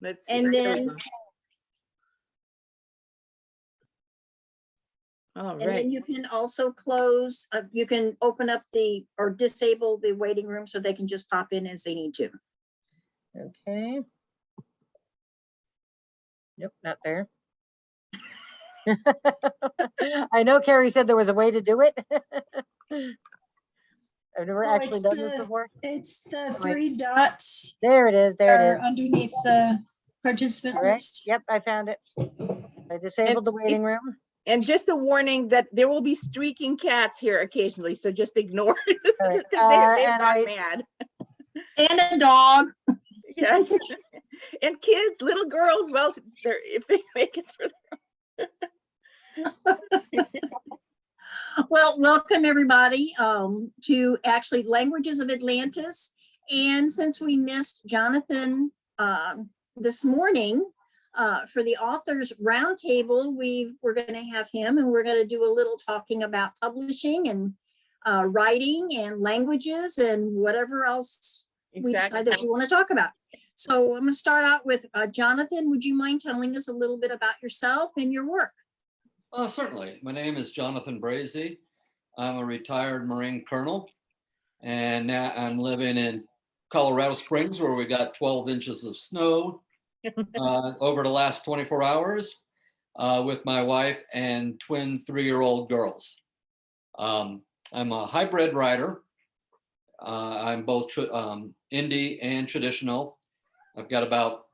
Let's see. And then, All and then right. you can also close, you can open up or disable the waiting room so they can just pop in as they need to. Okay. Nope, not there. I know Carrie said there was a way to do it. I've never actually done this before. It's the three dots There it is. There it are is. underneath the participant All right. list. Yep, I found it. I disabled the waiting room. And just a warning that there will be streaking cats here occasionally, so just ignore it. All right, They've and gone I- mad. And a dog. Yes. And kids, little girls, well, if they make it through. Well, welcome everybody to actually Languages of Atlantis. And since we missed Jonathan this morning for the authors roundtable, we're going to have him and we're going to do a little talking about publishing and writing and languages and whatever else we decide that we want to talk about. So I'm going to start out with Jonathan. Would you mind telling us a little bit about yourself and your work? Certainly. My name is Jonathan Brazee. I'm a retired Marine colonel, and now I'm living in Colorado Springs, where we got 12 inches of snow over the last 24 hours with my wife and twin 3-year-old girls. I'm a hybrid writer. I'm both indie and traditional. I've got about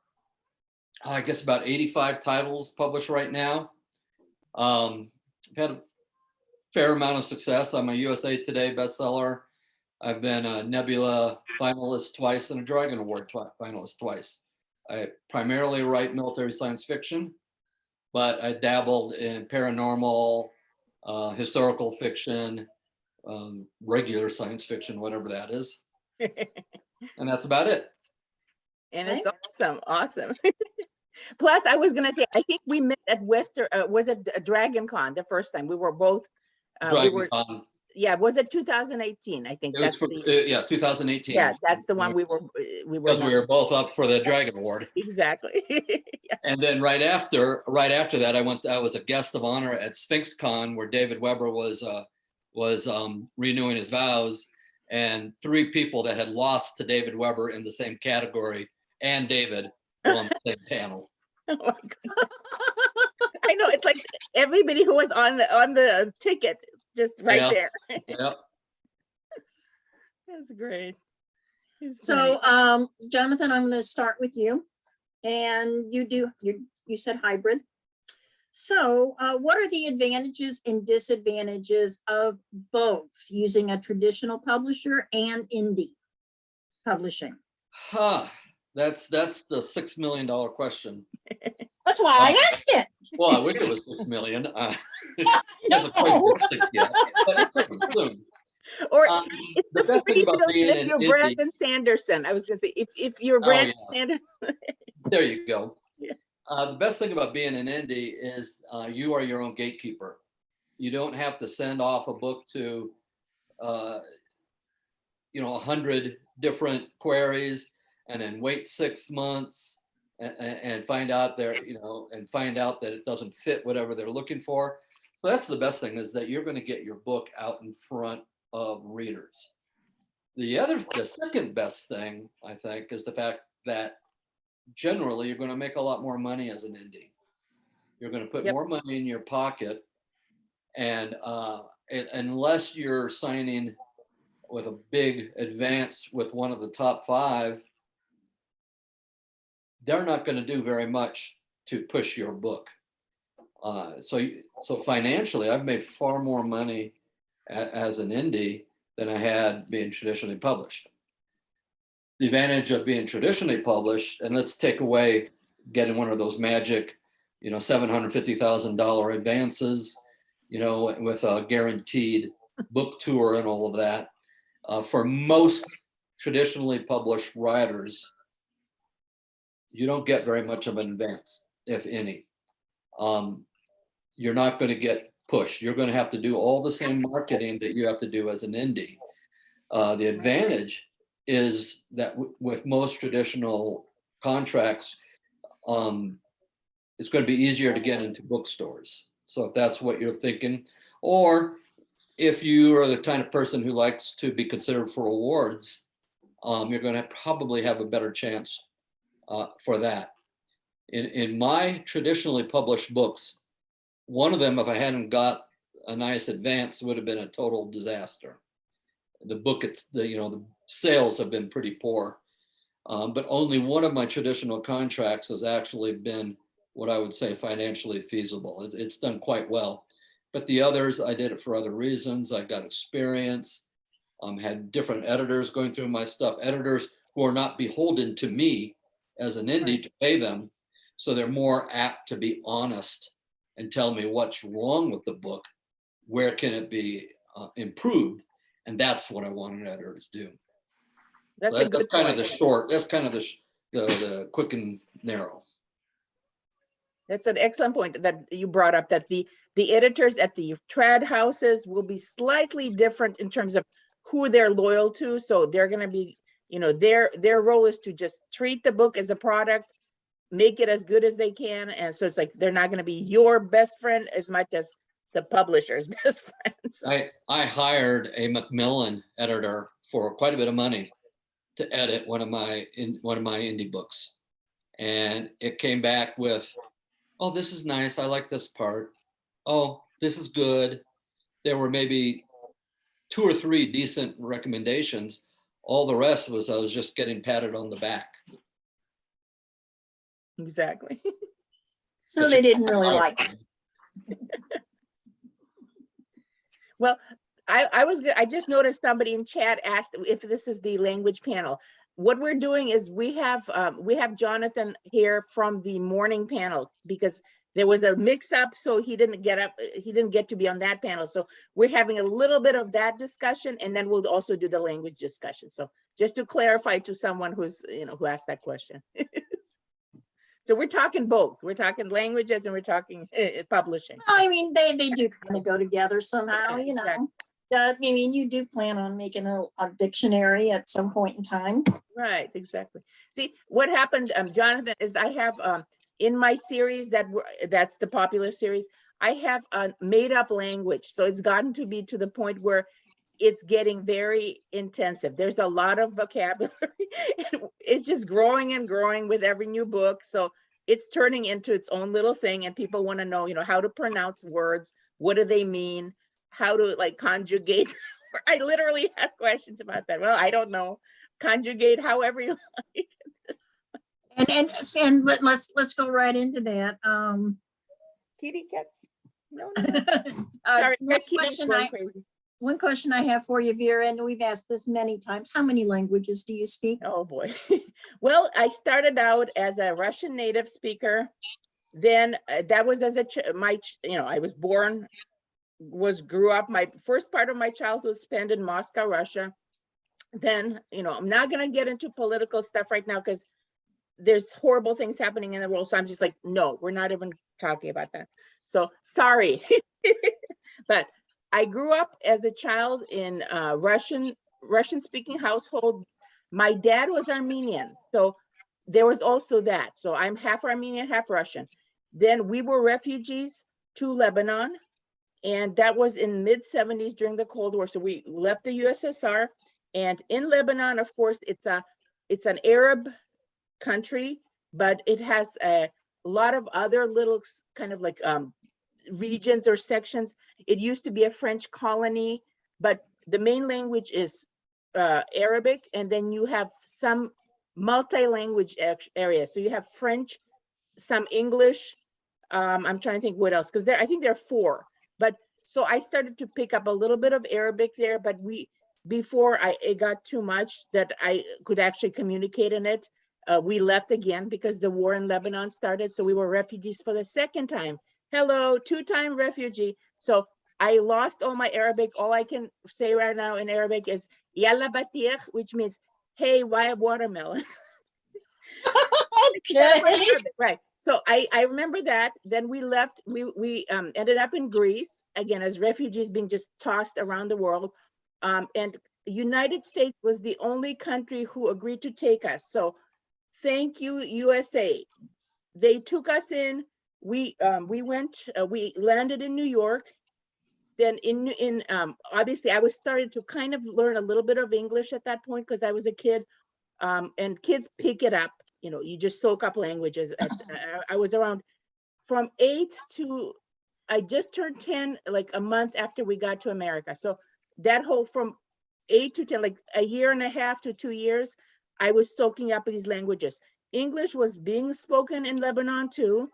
85 titles published right now. I've had a fair amount of success. I'm a USA Today bestseller. I've been a Nebula finalist twice and a Dragon Award finalist twice. I primarily write military science fiction, but I dabbled in paranormal, historical fiction, regular science fiction, whatever that is. And that's about it. And it's awesome. Plus, I was going to say, I think we met at was it Dragon Con the first time? We were both, Dragon Con. Yeah, was it 2018? I think that's 2018. Yeah, that's the one we were. Because we were both up for the Dragon Award. Exactly. Yeah. And then right after that, I was a guest of honor at Sphinx Con, where David Weber was renewing his vows, and 3 people that had lost to David Weber in the same category and David were on the same panel. Oh my God. I know, it's like everybody who was on the ticket just right there. Yep. That's great. So, Jonathan, I'm going to start with you. And you said hybrid. So, what are the advantages and disadvantages of both using a traditional publisher and indie publishing? That's the $6 million question. That's why I asked it. Well, I wish it was 6 million. Hasn't quite been 6 yet, but it's coming soon. Or The it's best thing about being if an you're indie. Brandon Sanderson. I was going to say, if you're Brandon Sanderson. There you go. Yeah. The best thing about being an indie is you are your own gatekeeper. You don't have to send off a book to 100 different queries and then wait 6 months and find out that it doesn't fit whatever they're looking for. So that's the best thing, is that you're going to get your book out in front of readers. The second best thing, I think, is the fact that generally you're going to make a lot more money as an indie. You're going to put more money in your pocket, and unless you're signing with a big advance with one of the top 5, they're not going to do very much to push your book. So financially, I've made far more money as an indie than I had being traditionally published. The advantage of being traditionally published, and let's take away getting one of those magic, $750,000 advances, with a guaranteed book tour and all of that. For most traditionally published writers, you don't get very much of an advance, if any. You're not going to get pushed. You're going to have to do all the same marketing that you have to do as an indie. The advantage is that with most traditional contracts, it's going to be easier to get into bookstores. So if that's what you're thinking, or if you are the kind of person who likes to be considered for awards, you're going to probably have a better chance for that. In my traditionally published books, one of them, if I hadn't got a nice advance, would have been a total disaster. The book, the sales have been pretty poor, but only one of my traditional contracts has actually been what I would say financially feasible. It's done quite well, but the others, I did it for other reasons. I got experience, had different editors going through my stuff, editors who are not beholden to me as an indie to pay them. So they're more apt to be honest and tell me what's wrong with the book, where can it be improved, and that's what I want an editor to do. That's So a good kind point. of the short. That's kind of the quick and narrow. That's an excellent point that you brought up, that the editors at the trad houses will be slightly different in terms of who they're loyal to. So they're going to be, their role is to just treat the book as a product, make it as good as they can. And so it's like, they're not going to be your best friend as much as the publisher's best friend. So, I hired a Macmillan editor for quite a bit of money to edit one of my indie books, and it came back with, oh, this is nice, I like this part, oh, this is good. There were maybe 2 or 3 decent recommendations. All the rest was I was just getting patted on the back. exactly. So they didn't really like it. Well, I just noticed somebody in chat asked if this is the language panel. What we're doing is we have Jonathan here from the morning panel because there was a mix up, so he didn't get to be on that panel. So we're having a little bit of that discussion, and then we'll also do the language discussion. So just to clarify to someone who's, who asked that question. So we're talking both. We're talking languages and we're talking publishing. I mean, they do kind of go together somehow, Yeah, exactly. I mean, you do plan on making a dictionary at some point in time. Right, exactly. See, what happened, Jonathan, is I have in my series that's the popular series, I have a made up language. So it's gotten to be to the point where it's getting very intensive. There's a lot of vocabulary. It's just growing and growing with every new book. So it's turning into its own little thing, and people want to know, how to pronounce words. What do they mean? How to conjugate. I literally have questions about that. Well, I don't know. Conjugate however you like. And but let's go right into that. Kitty cats. No. Sorry, Sorry, one question I have for you, Vera, and we've asked this many times. How many languages do you speak? Oh boy. Well, I started out as a Russian native speaker. Then that was as I was born, grew up. My first part of my childhood spent in Moscow, Russia. Then, I'm not going to get into political stuff right now because there's horrible things happening in the world. So I'm just like, no, we're not even talking about that. So sorry. But I grew up as a child in a Russian speaking household. My dad was Armenian. So there was also that. So I'm half Armenian, half Russian. Then we were refugees to Lebanon. And that was in mid-70s during the Cold War. So we left the USSR. And in Lebanon, of course, it's an Arab country, but it has a lot of other little kind of like regions or sections. It used to be a French colony, but the main language is Arabic, and then you have some multi-language areas. So you have French, some English. I'm trying to think what else, because I think there are 4. But so I started to pick up a little bit of Arabic there, but before it got too much that I could actually communicate in it, we left again because the war in Lebanon started. So we were refugees for the second time. Hello, 2-time refugee. So I lost all my Arabic. All I can say right now in Arabic is Yalla batir, which means, hey, why watermelon? Okay. Right. So I remember that. Then we left. We ended up in Greece again as refugees, being just tossed around the world. And United States was the only country who agreed to take us. So thank you, USA. they took us in. We landed in New York. Then obviously I was starting to kind of learn a little bit of English at that point because I was a kid, and kids pick it up. You just soak up languages. I was around from 8 to, I just turned 10 like a month after we got to America. So that whole from 8 to 10, like a year and a half to 2 years, I was soaking up these languages. English was being spoken in Lebanon too.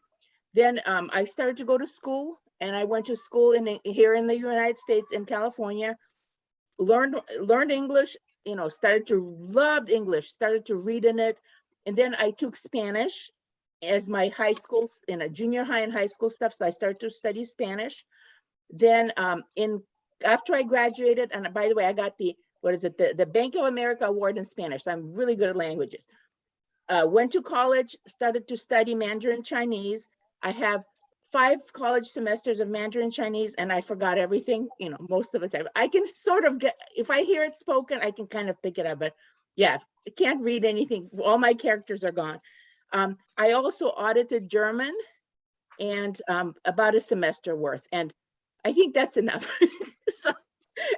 Then I started to go to school, and I went to school here in the United States in California, learned English, started to love English, started to read in it. And then I took Spanish as my high school, in a junior high and high school stuff. So I started to study Spanish. Then after I graduated, and by the way, I got the Bank of America Award in Spanish. So I'm really good at languages. Went to college, started to study Mandarin Chinese. I have 5 college semesters of Mandarin Chinese, and I forgot everything, most of the time. I can sort of get, if I hear it spoken, I can kind of pick it up, but yeah, I can't read anything. All my characters are gone. I also audited German, and about a semester worth, and I think that's enough. So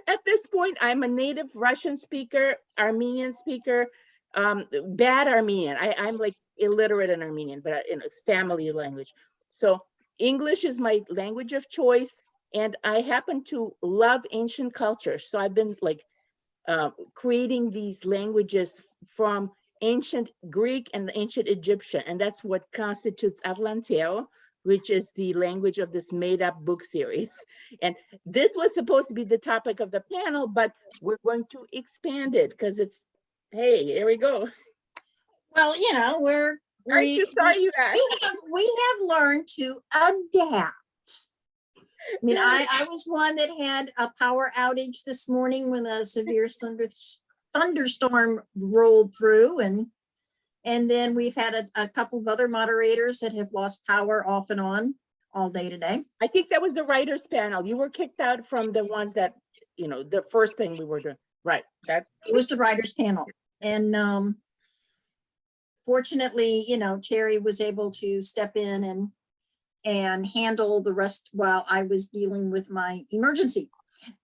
at this point, I'm a native Russian speaker, Armenian speaker, bad Armenian. I'm like illiterate in Armenian, but it's family language. So English is my language of choice, and I happen to love ancient cultures. So I've been like creating these languages from ancient Greek and ancient Egyptian, and that's what constitutes Atlanteo, which is the language of this made-up book series. And this was supposed to be the topic of the panel, but we're going to expand it because it's, hey, here we go. Well, Aren't you sorry you asked? we have learned to adapt. I mean, I was one that had a power outage this morning when a severe thunderstorm rolled through, and then we've had a couple of other moderators that have lost power off and on all day today. I think that was the writers panel. You were kicked out from the ones that, the first thing we were doing. Right. That It was the writers panel. And fortunately, Terry was able to step in and handle the rest while I was dealing with my emergency.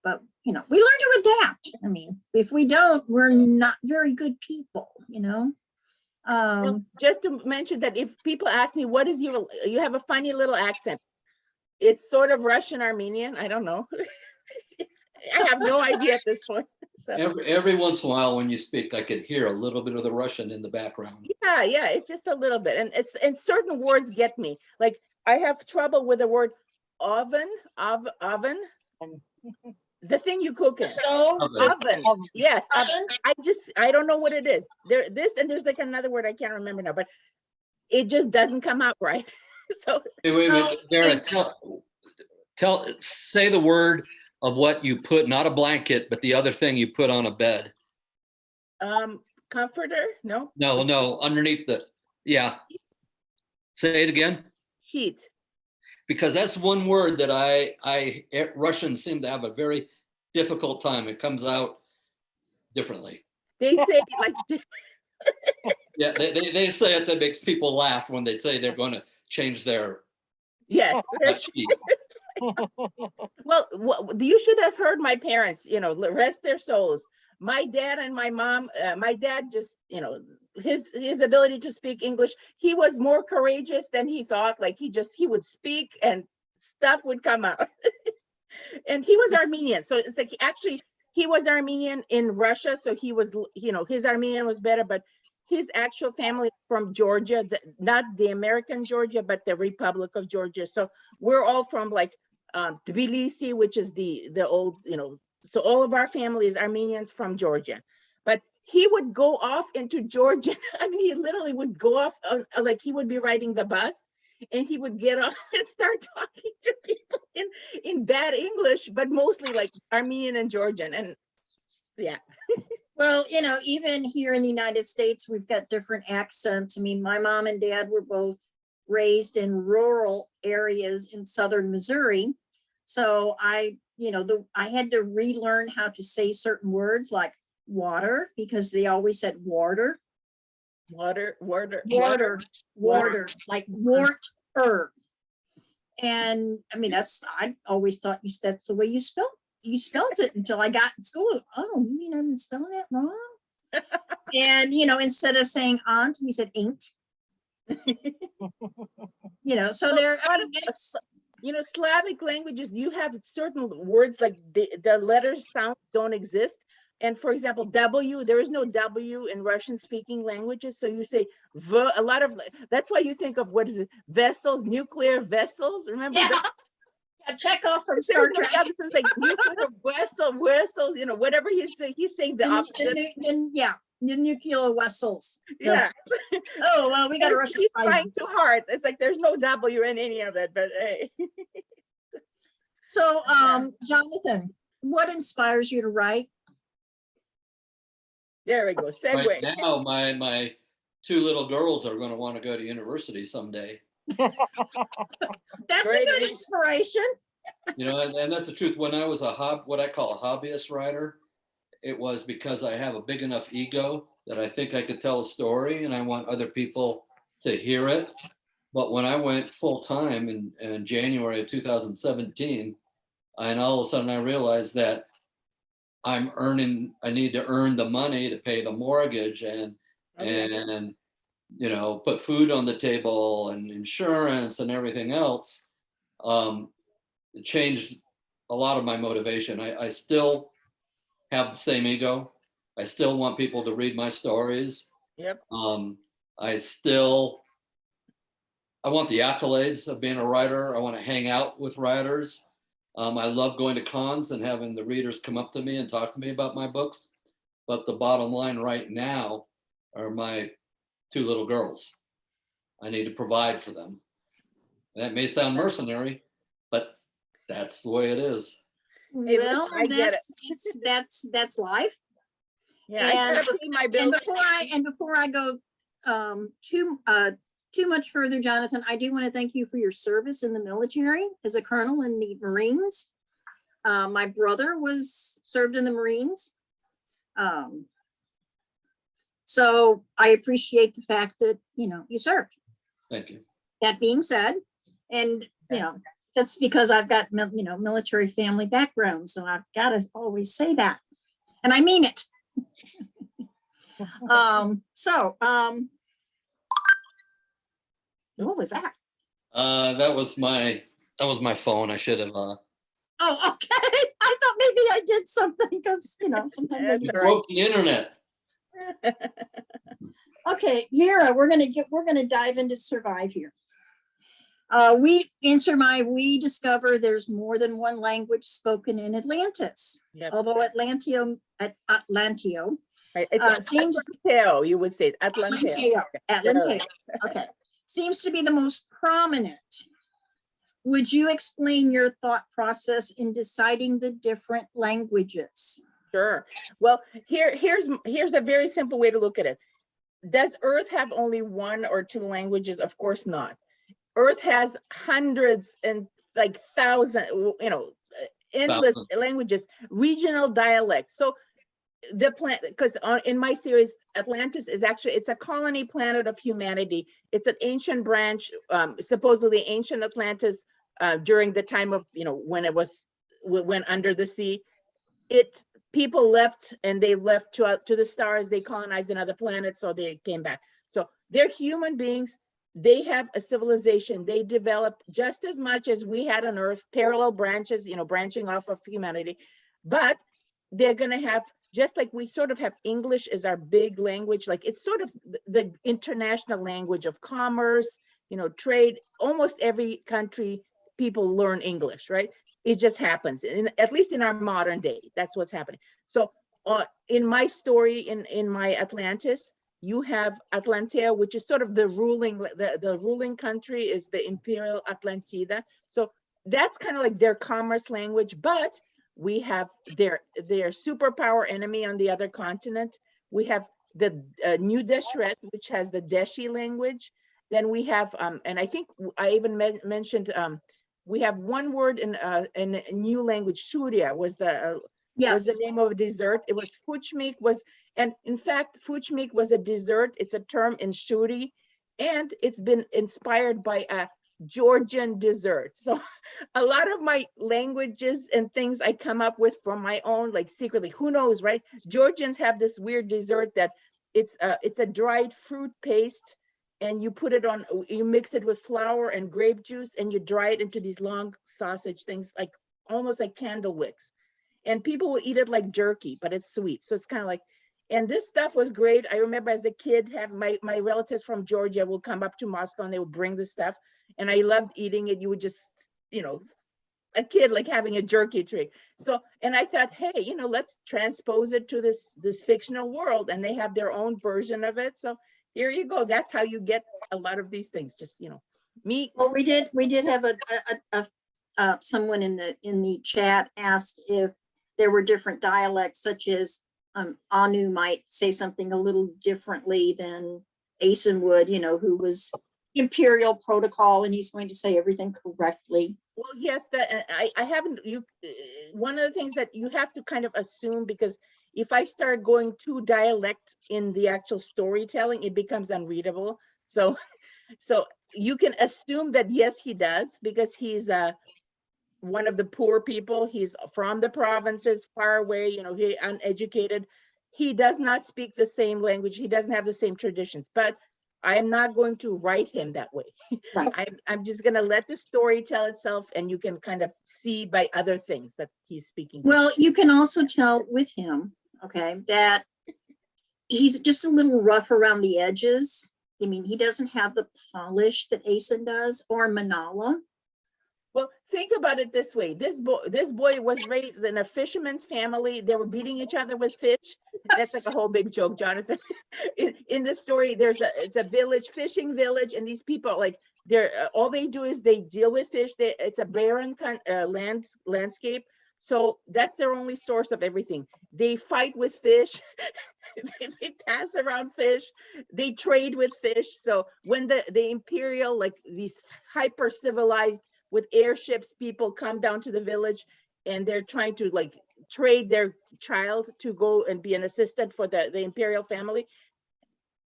But, we learn to adapt. I mean, if we don't, we're not very good people, just to mention that if people ask me, what is you have a funny little accent. It's sort of Russian Armenian. I don't know. I have no idea at this point. So. Every once in a while when you speak, I could hear a little bit of the Russian in the background. Yeah, it's just a little bit. And certain words get me. Like I have trouble with the word oven. The thing you cook in. So, Oven. Yes. I don't know what it is. There's like another word I can't remember now, but it just doesn't come out right. So Wait, Vera, say the word of what you put, not a blanket, but the other thing you put on a bed. Comforter? No. No, underneath yeah. Say it again. Sheet. Because that's one word that Russians seem to have a very difficult time. It comes out differently. They say like. Yeah, they say it that makes people laugh when they say they're going to change their. Yeah. sheet. Well, you should have heard my parents, rest their souls. My dad and my mom, my dad just, his ability to speak English, he was more courageous than he thought. Like he would speak and stuff would come out. And he was Armenian. So it's like, actually, he was Armenian in Russia. So he was, his Armenian was better, but his actual family from Georgia, not the American Georgia, but the Republic of Georgia. So we're all from like Tbilisi, which is the old, so all of our family is Armenians from Georgia. But he would go off into Georgia. I mean, he literally would go off, like he would be riding the bus and he would get off and start talking to people in bad English, but mostly like Armenian and Georgian. And yeah. Well, even here in the United States, we've got different accents. I mean, my mom and dad were both raised in rural areas in southern Missouri. So I had to relearn how to say certain words like water, because they always said water. Water. water, like water. And I mean, I always thought that's the way you spelled it until I got in school. Oh, you mean I've been spelling it wrong? And, instead of saying aunt, we said ain't. So there, I mean, Slavic languages, you have certain words like the letters sound don't exist. And for example, W, there is no W in Russian speaking languages. So you say V, that's why you think of what is it? Vessels, nuclear vessels. Remember yeah. that? Yeah, Chekhov from Star Trek. It's like nuclear vessels, whatever he's saying the opposite. The nuclear vessels. Yeah. Oh, well, we got to rush. He's trying too hard. It's like there's no W in any of it, but hey. So, Jonathan, what inspires you to write? There we go. Segue. Right now, my two little girls are going to want to go to university someday. That's Great. a good inspiration. And that's the truth. When I was what I call a hobbyist writer, it was because I have a big enough ego that I think I could tell a story and I want other people to hear it. But when I went full time in January of 2017, and all of a sudden I realized that I need to earn the money to pay the mortgage and put food on the table and insurance and everything else. It changed a lot of my motivation. I still have the same ego. I still want people to read my stories. Yep. I want the accolades of being a writer. I want to hang out with writers. I love going to cons and having the readers come up to me and talk to me about my books. But the bottom line right now are my two little girls. I need to provide for them. That may sound mercenary, but that's the way it is. Hey, Well, I get that's life. Yeah, And I gotta pay my bills. before I go too much further, Jonathan, I do want to thank you for your service in the military as a colonel in the Marines. My brother served in the Marines. So I appreciate the fact that, you served. Thank you. That being said, and, that's because I've got, military family background. So I've got to always say that. And I mean it. What was that? That was my phone. I should have. Oh, okay. I thought maybe I did something because, sometimes I do. Broke the internet. Okay, Vera, we're gonna dive into survive here. We discover there's more than one language spoken in Atlantis. Yep. Although Atlanteo Right, it's seems Atlanteo, you would say Atlanteo. Atlanteo. Okay, seems to be the most prominent. Would you explain your thought process in deciding the different languages? Sure. Well, here's a very simple way to look at it. Does Earth have only one or two languages? Of course not. Earth has hundreds and like thousands, endless languages, regional dialects. So the planet, because in my series, Atlantis is actually, it's a colony planet of humanity. It's an ancient branch, supposedly ancient Atlantis during the time of, when it went under the sea. People left and they left to the stars. They colonized another planet, so they came back. So they're human beings. They have a civilization. They developed just as much as we had on Earth, parallel branches, branching off of humanity. But they're going to have, just like we sort of have English as our big language, like it's sort of the international language of commerce, trade. Almost every country, people learn English, right? It just happens, at least in our modern day, that's what's happening. So in my story, in my Atlantis, you have Atlanteo, which is sort of the ruling country is the Imperial Atlantida. So that's kind of like their commerce language, but we have their superpower enemy on the other continent. We have the New Deshret, which has the Deshi language. Then we have, and I think I even mentioned, we have one word in a new language, Surya was the was the Yes. name of a dessert. It was Fuchmeek was, and in fact, Fuchmeek was a dessert. It's a term in Shuri, and it's been inspired by a Georgian dessert. So a lot of my languages and things I come up with from my own, like secretly, who knows, right? Georgians have this weird dessert that it's a dried fruit paste, and you put it on, you mix it with flour and grape juice, and you dry it into these long sausage things, like almost like candle wicks. And people will eat it like jerky, but it's sweet. So it's kind of like, and this stuff was great. I remember as a kid, have my relatives from Georgia will come up to Moscow and they would bring this stuff. And I loved eating it. You would just, you know, a kid like having a jerky treat. So, and I thought, hey, you know, let's transpose it to this fictional world, and they have their own version of it. So here you go. That's how you get a lot of these things. Just, you know, me. Well, we did have someone in the chat asked if there were different dialects, such as Anu might say something a little differently than Asen would, you know, who was imperial protocol, and he's going to say everything correctly. Well, yes, that I haven't, one of the things that you have to kind of assume, because if I start going to dialect in the actual storytelling, it becomes unreadable. So you can assume that yes, he does, because he's one of the poor people. He's from the provinces, far away, you know, he uneducated. He does not speak the same language. He doesn't have the same traditions, but I am not going to write him that way. Right. I'm just going to let the story tell itself, and you can kind of see by other things that he's speaking. Well, you can also tell with him, okay, that he's just a little rough around the edges. I mean, he doesn't have the polish that Asen does, or Manala. Well, think about it this way. This boy was raised in a fisherman's family. They were beating each other with fish. That's like a whole big joke, Jonathan. In this story, it's a village, fishing village, and these people, like, they're all they do is they deal with fish. It's a barren landscape, so that's their only source of everything. They fight with fish. They pass around fish. They trade with fish. So when the imperial, like these hyper civilized with airships, people come down to the village, and they're trying to like trade their child to go and be an assistant for the imperial family.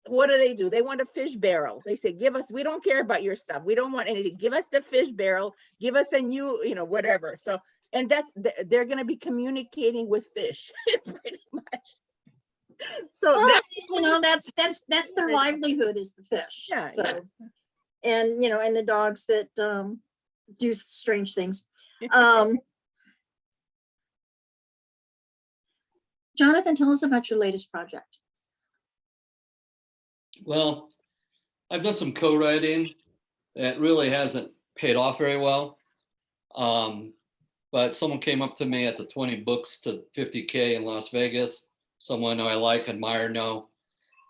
What do? They want a fish barrel. They say, give us, we don't care about your stuff. We don't want anything. Give us the fish barrel. Give us a new, you know, whatever. So, and they're going to be communicating with fish pretty much. So well, you know, that's their livelihood, is the fish. Yeah. So, Yeah. and you know, and the dogs that do strange things. Jonathan, tell us about your latest project. Well, I've done some co-writing that really hasn't paid off very well. But someone came up to me at the 20 books to 50K in Las Vegas, someone I like, admire, know,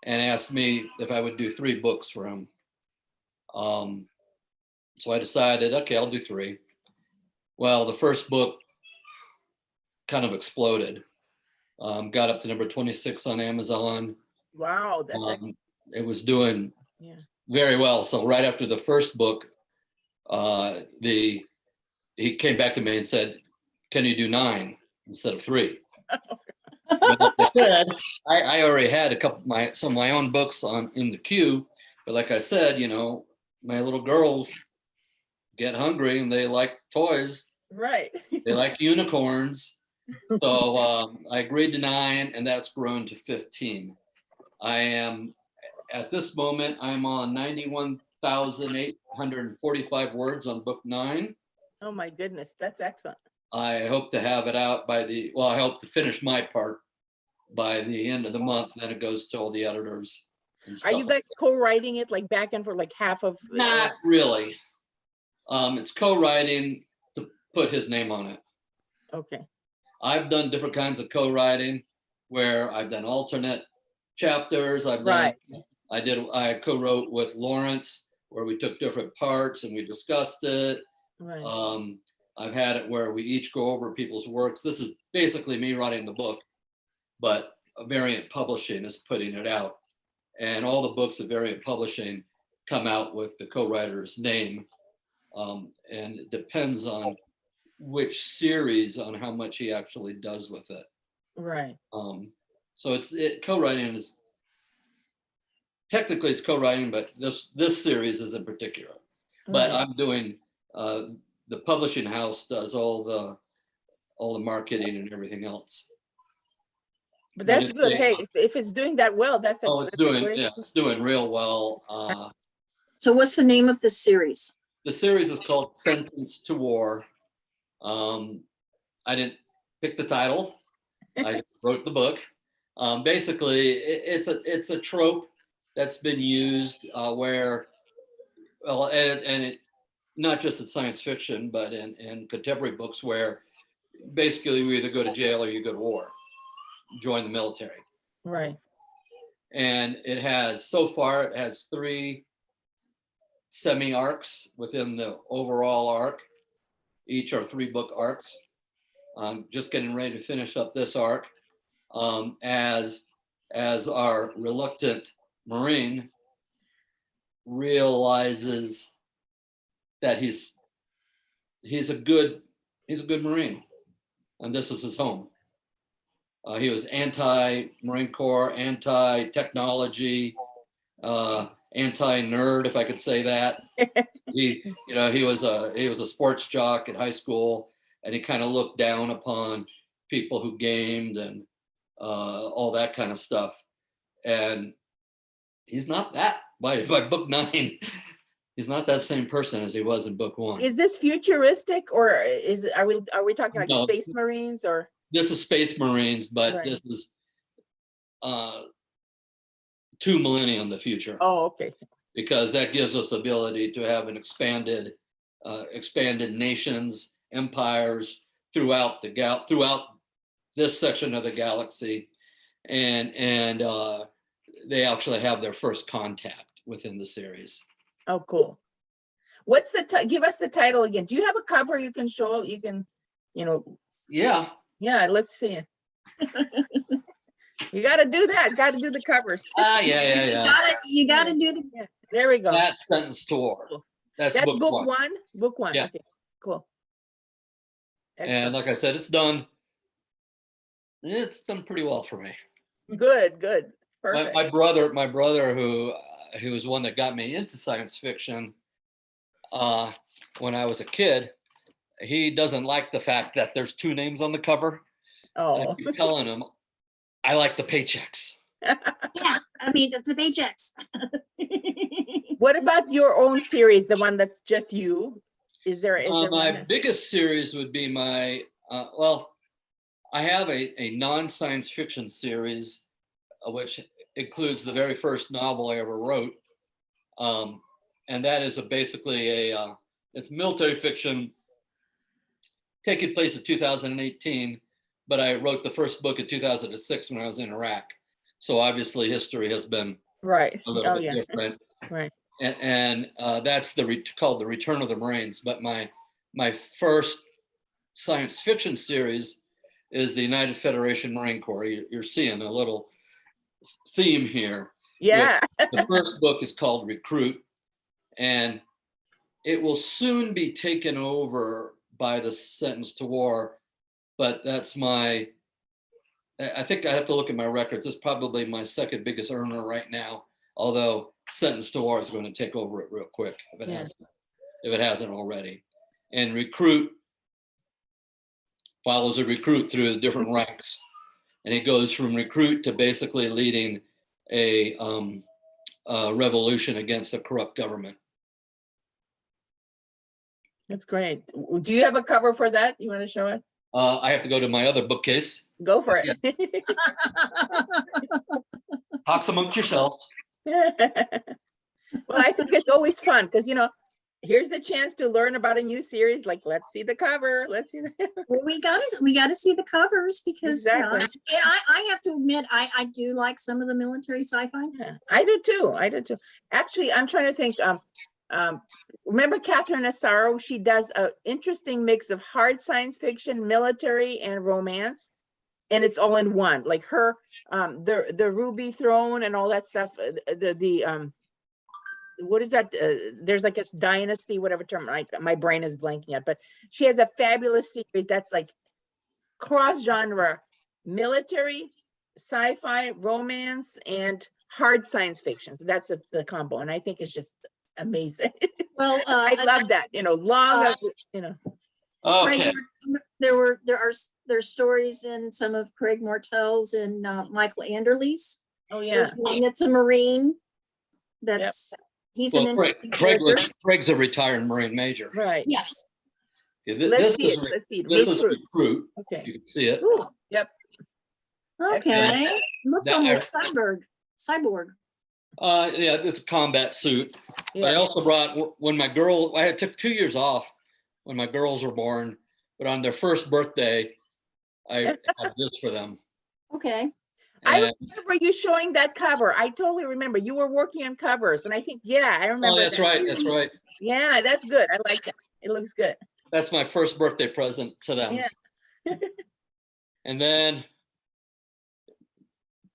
and asked me if I would do 3 books for him. So I decided, okay, I'll do 3. Well, the first book kind of exploded. Got up to number 26 on Amazon. Wow. It was doing Yeah. very well. So right after the first book, he came back to me and said, can you do 9 instead of 3? But like I said, I already had some of my own books in the queue, but like I said, you know, my little girls get hungry and they like toys. Right. They like unicorns. So I agreed to 9, and that's grown to 15. I am, at this moment, I'm on 91,845 words on book 9. Oh my goodness, that's excellent. I hope to have it out I hope to finish my part by the end of the month. Then it goes to all the editors. And Are you stuff. guys co-writing it like back and for like half of? Not really. It's co-writing to put his name on it. Okay. I've done different kinds of co-writing where I've done alternate chapters. I co-wrote with Lawrence where we took different parts and we discussed it. Right. I've had it where we each go over people's works. This is basically me writing the book, but Variant Publishing is putting it out. And all the books of Variant Publishing come out with the co-writer's name. And it depends on which series on how much he actually does with it. Right. So co-writing is technically it's co-writing, but this series is in particular. But Right. I'm doing the publishing house does all the marketing and everything else. But But that's good. Hey, if it's doing that well, that's Oh, it's that's a doing, great. yeah, it's doing real well. So what's the name of the series? The series is called Sentenced to War. I didn't pick the title. I just wrote the book. Basically, it's a trope that's been used where, well, and it not just in science fiction, but in contemporary books where basically you either go to jail or you go to war, join the military. Right. And it has 3 semi arcs within the overall arc. Each are 3-book arcs. I'm just getting ready to finish up this arc as our reluctant Marine realizes that he's a good Marine, and this is his home. He was anti-Marine Corps, anti-technology, anti-nerd, if I could say that. He was a sports jock at high school, and he kind of looked down upon people who gamed and all that kind of stuff. And he's not that by book 9. He's not that same person as he was in book 1. Is this futuristic, or are we talking like No. Space Marines, or? This is Space Marines, but Right. this is 2 millennia in the future. Oh, okay. Because that gives us the ability to have an expanded nations, empires throughout this section of the galaxy, and they actually have their first contact within the series. Oh, cool. What's give us the title again? Do you have a cover you can show? You can, Yeah. Yeah, let's see it. You got to do that. Got to do the covers. Yeah. You gotta do the. Yeah, there we go. That's Sentenced to War. Cool. That's That's book 1. Book 1. Yeah. Okay, cool. And Excellent. like I said, it's done pretty well for me. Good. Perfect. My brother who was one that got me into science fiction when I was a kid, he doesn't like the fact that there's 2 names on the cover. And Oh, I keep telling him I like the paychecks. Yeah, I mean, the paychecks. what about your own series, the one that's just you? Is there My one? biggest series would be my I have a non-science fiction series which includes the very first novel I ever wrote, and that is basically it's military fiction taking place in 2018, but I wrote the first book in 2006 when I was in Iraq. So obviously history has been Right. a little bit different. Right. And that's called The Return of the Marines. But my first science fiction series is the United Federation Marine Corps. You're seeing a little theme here. Yeah. The first book is called Recruit, and it will soon be taken over by the Sentenced to War, but I think I have to look at my records. It's probably my second biggest earner right now, although Sentenced to War is going to take over it real quick if it hasn't already. And Recruit follows a recruit through the different ranks, and it goes from recruit to basically leading a revolution against a corrupt government. That's great. Do you have a cover for that? You want to show it? I have to go to my other bookcase. Go for it. Talks amongst yourselves. Well, I think it's always fun because, here's the chance to learn about a new series. Like, let's see the cover. Let's see. Well, we gotta see the covers because Exactly. and I have to admit I do like some of the military sci-fi. Yeah, I do too. Actually, I'm trying to think. Remember Catherine Asaro? She does an interesting mix of hard science fiction, military, and romance, and it's all in one. Like her, the Ruby Throne and all that stuff. The what is that? There's like a dynasty, whatever term, like my brain is blanking out, but she has a fabulous series that's like cross genre, military, sci-fi, romance, and hard science fiction. So that's the combo. And I think it's just amazing. Well, I love that, long, Okay. There's stories in some of Craig Martell's and Michael Anderley's. oh yeah. There's one that's a Marine. He's an Well, interesting character. Craig's a retired Marine major. Right. Yes. Yeah, Let's see it. Let's see it. This is Recruit. Recruit. Okay. You can see it. Ooh, yep. Okay. Looks that- almost cyborg. Yeah, it's a combat suit. But I Yeah. also brought I took 2 years off when my girls were born, but on their first birthday, I had this for them. Okay. I And- remember you showing that cover. I totally remember. You were working on covers, and I think, I remember. Oh, that's that. right. That's right. Yeah, that's good. I like that. It looks good. That's my first birthday present to them. Yeah. And then,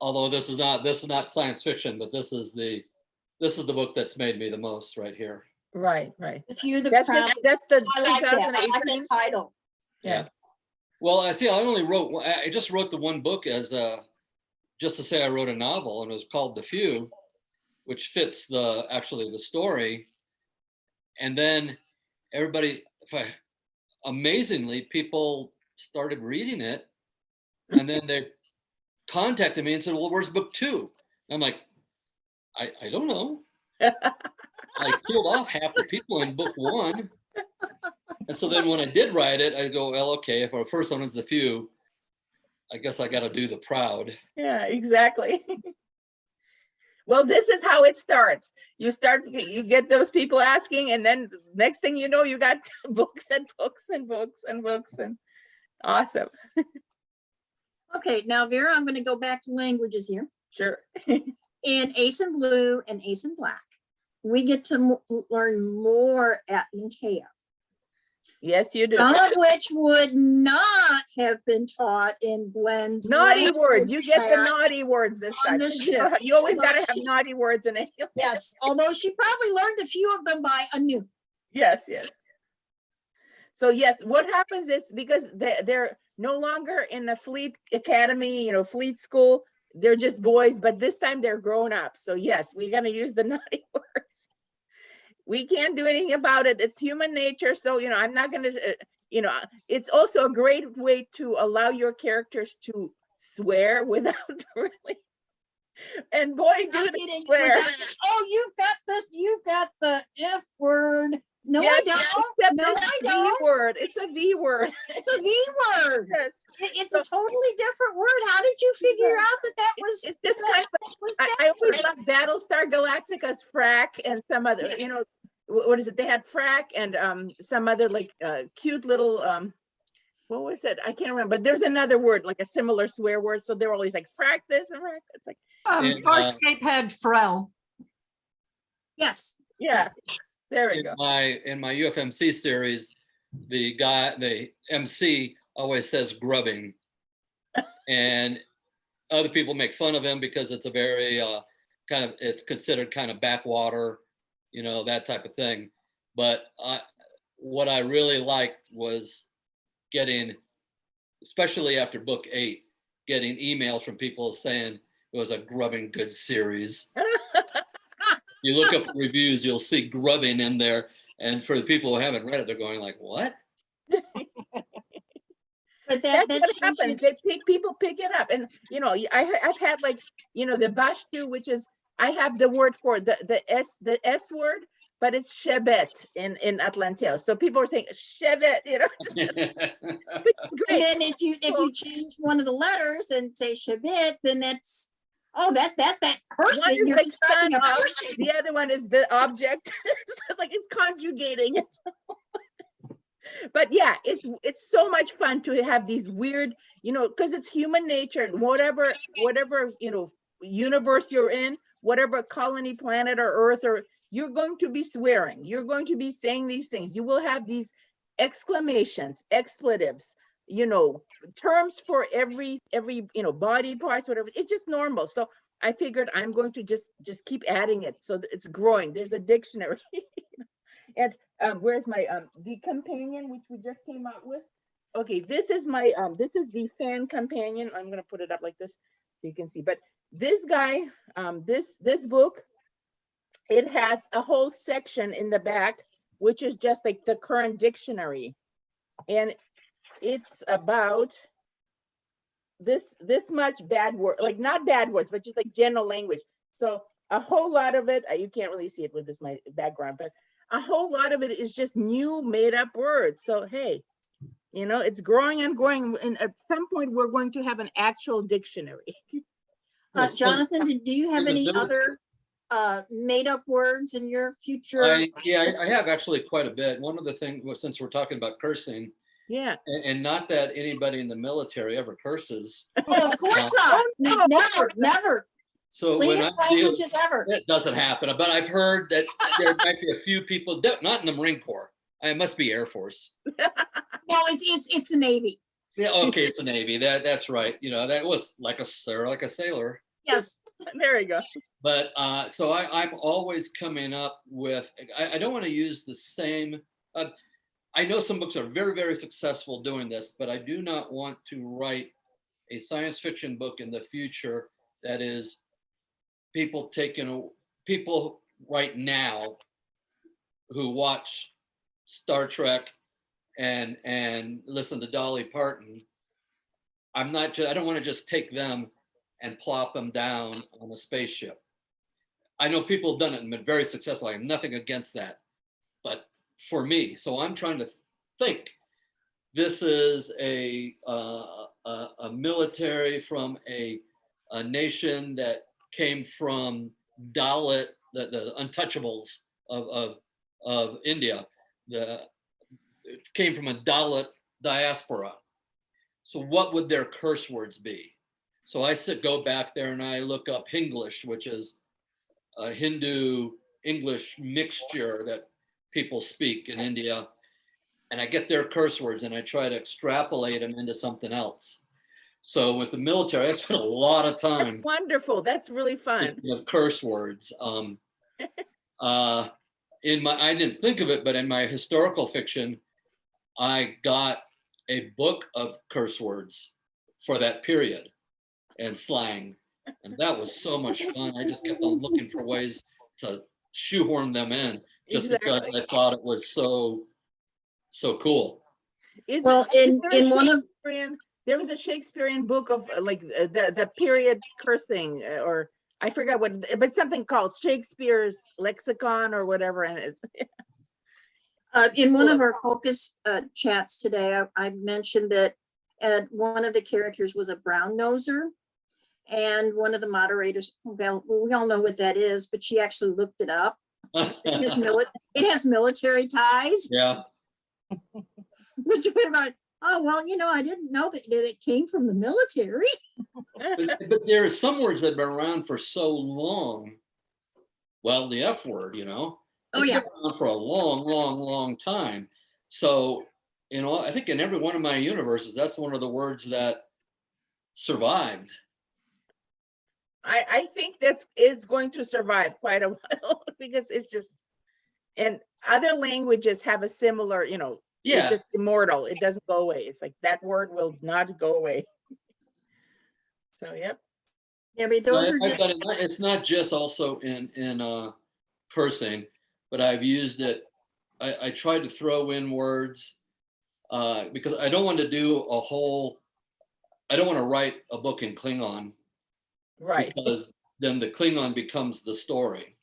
although this is not science fiction, but this is the book that's made me the most right here. Right, right. A few of the That's crowd. that's the I like that. I like 2018. that title. Yeah. Well, I just wrote the one book as just to say I wrote a novel, and it was called The Few, which fits actually the story. And then amazingly, people started reading it, and then they contacted me and said, well, where's book 2? I'm like, I don't know. I killed off half the people in book 1. And so then when I did write it, I go, well, okay, if our first one is The Few, I guess I got to do The Proud. Yeah, exactly. Well, this is how it starts. You get those people asking, and then next thing you know, you got books and books and books and books, and awesome. Okay, now Vera, I'm going to go back to languages here. Sure. In Ace and Blue and Ace and Black, we get to learn more Atlanteo, Yes, you do. some of which would not have been taught in Gwen's Naughty language words. You get the class naughty words this on time. the ship. You always got to have Yes. naughty words in it. Yes, although she probably learned a few of them by Anu. Yes, yes. So yes, what happens is because they're no longer in the fleet academy, fleet school, they're just boys, but this time they're grown up. So yes, we're gonna use the naughty words. We can't do anything about it. It's human nature. So, I'm not gonna, it's also a great way to allow your characters to swear without really. And boy, do Not they getting swear. with- Oh, you got the F word. No, I Yes, don't. except No, it's I a V don't. word. It's a V word. It's a V word. Yes. It's a totally different word. How did you figure Yeah. out that was? It's just kind of, that was I always different? love Battlestar Galactica's frack and some other, what is it? They had frack and some other like cute little, what was it? I can't remember, but there's another word, like a similar swear word. So they're always like frack this and frack. It's like, And, Farscape had Frel. Yes. yeah, there we in go. my UFMC series, the MC always says grubbing, and other people make fun of him because it's a very it's considered kind of backwater, that type of thing. But what I really liked was getting, especially after book 8, getting emails from people saying it was a grubbing good series. You look up the reviews, you'll see grubbing in there. And for the people who haven't read it, they're going like, what? But That's that what shows happens. you- People pick it up, and I've had like the Bashtu, which is I have the word for the S word, but it's shebet in Atlanteo. So people are saying shebet, it's And great. then if you change one of the letters and say Shabbat, then that's that person. One is You're like describing son a of, person. the other one is the object. It's like it's conjugating. But yeah, it's so much fun to have these weird, because it's human nature. Whatever universe you're in, whatever colony, planet, or Earth, or you're going to be swearing. You're going to be saying these things. You will have these exclamations, expletives, terms for every body parts, whatever. It's just normal. So I figured I'm going to just keep adding it so that it's growing. There's a dictionary. And where's my the companion, which we just came out with? Okay, this is my this is the fan companion. I'm gonna put it up like this so you can see. But this guy, this book, it has a whole section in the back, which is just like the current dictionary, and it's about this much bad word, like not bad words, but just like general language. So a whole lot of it, you can't really see it with this my background, but a whole lot of it is just new made up words. So hey, you know, it's growing and growing, and at some point we're going to have an actual dictionary. Well, so Jonathan, do you have the any middle- other made up words in your future? I have actually quite a bit. One of the things, well, since we're talking about cursing, Yeah. and not that anybody in the military ever curses. Oh, of course not. no. Never, never. So when Cleanest I deal, languages ever. it doesn't happen, but I've heard that there might be a few people, not in the Marine Corps. It must be Air Force. No, it's the Navy. Yeah, okay, it's the Navy. That's right. You know, that was like a sailor. Yes. There we go. But so I'm always coming up with, I don't want to use the same, I know some books are very, very successful doing this, but I do not want to write a science fiction book in the future that is people right now who watch Star Trek and listen to Dolly Parton. I don't want to just take them and plop them down on a spaceship. I know people have done it and been very successful. I have nothing against that. But for me, so I'm trying to think, this is a military from a nation that came from Dalit, the untouchables of India. It came from a Dalit diaspora. So what would their curse words be? So I go back there and I look up Hinglish, which is a Hindu English mixture that people speak in India. And I get their curse words and I try to extrapolate them into something else. So with the military, I spent a lot of time. Wonderful. That's really fun. thinking of curse words. I didn't think of it, but in my historical fiction, I got a book of curse words for that period and slang. And that was so much fun. I just kept on looking for ways to shoehorn them in just because I thought it was so cool. Well, in one of there was a Shakespearean book of like the period cursing, or I forgot what, but something called Shakespeare's Lexicon or whatever. And it's in one of our focus chats today, I mentioned that one of the characters was a brown noser, and one of the moderators, well, we all know what that is, but she actually looked it up. It has military ties. Yeah. Which we're like, oh, well, you know, I didn't know that it came from the military. But there are some words that have been around for so long. Well, the F word, you know. Oh, It's yeah. been around for a long time. So, you know, I think in every one of my universes, that's one of the words that survived. I think it's going to survive quite a while because it's just, and other languages have a similar, you know, Yeah. it's just immortal. It doesn't go away. It's like that word will not go away. So, yep. Yeah, but those are But just, it's not just also in cursing, but I've used it. I tried to throw in words because I don't want to do I don't want to write a book in Klingon. Right. Because then the Klingon becomes the story.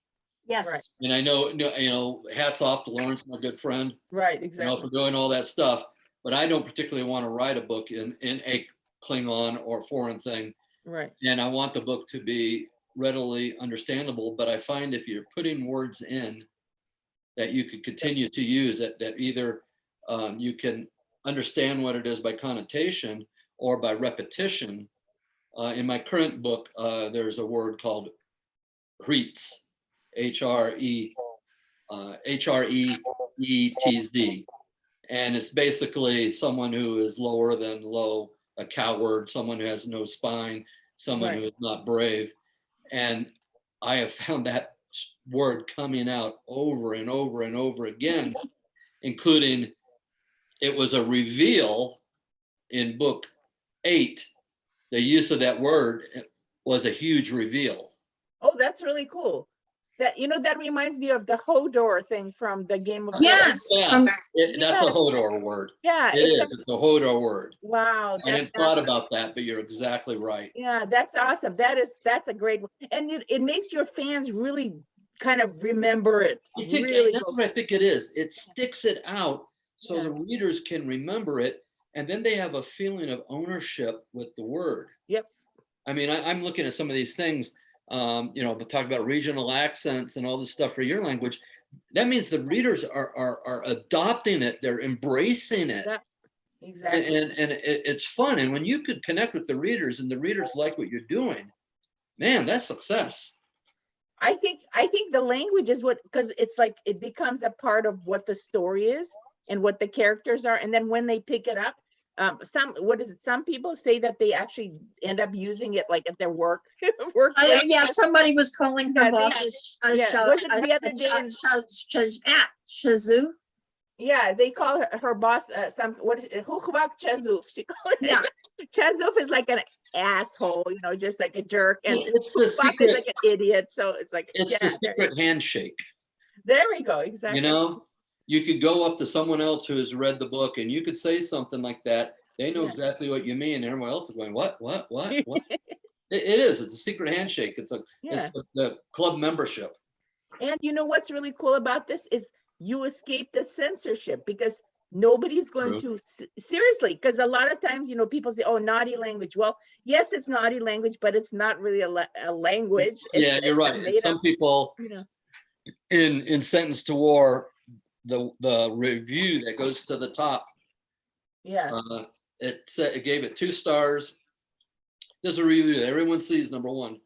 yes. Right. And I know, you know, hats off to Lawrence, my good friend, Right, you know, exactly. for doing all that stuff. But I don't particularly want to write a book in a Klingon or foreign thing. Right. And I want the book to be readily understandable. But I find if you're putting words in that you could continue to use, that either you can understand what it is by connotation or by repetition. In my current book, there's a word called Hreetz, H-R-E-E-T-Z. And it's basically someone who is lower than low, a coward, someone who has no spine, someone who is not brave. And I have found that word coming out over and over and over again, including it was a reveal in book 8. The use of that word was a huge reveal. Oh, that's really cool. That, you know, that reminds me of the Hodor thing from the Game of Thrones. Yes. Yeah, from- that's a Yes. Hodor word. Yeah, It is. It's a Hodor word. wow. I hadn't thought about that, but you're exactly right. Yeah, that's awesome. That's a great one. And it makes your fans really kind of remember it. I think Really that's go- what I think it is. It sticks it out so Yeah. the readers can remember it, and then they have a feeling of ownership with the word. Yep. I mean, I'm looking at some of these things, you know, but talk about regional accents and all this stuff for your language. That means the readers are adopting it. They're embracing it. Yeah, exactly. And it's fun. And when you could connect with the readers and the readers like what you're doing, man, that's success. I think the language is what, because it's like it becomes a part of what the story is and what the characters are. And then when they pick it up, some people say that they actually end up using it like at their work. workplace. Yeah, somebody was calling her Yeah, boss was it the other day? Shazoo. Yeah, they call her boss Hukwak Chazuf. She calls it. Yeah. Chazuf is like an asshole, you know, just like a jerk, and It's the Hukwak is secret. like an idiot. So it's like, It's yeah, the secret handshake. there we go. Exactly. You know, you could go up to someone else who has read the book and you could say something like that. They know Yeah. exactly what you mean. And everyone else is going, what? It is. It's a secret handshake. It's Yeah. the club membership. And you know what's really cool about this is you escape the censorship because nobody's going True. to seriously, because a lot of times, you know, people say, oh, naughty language. Well, yes, it's naughty language, but it's not really a language. Yeah, It's you're right. made And some up, people you know. in Sentence to War, the review that goes to the top, Yeah. it gave it 2 stars. There's a review that everyone sees, number 1.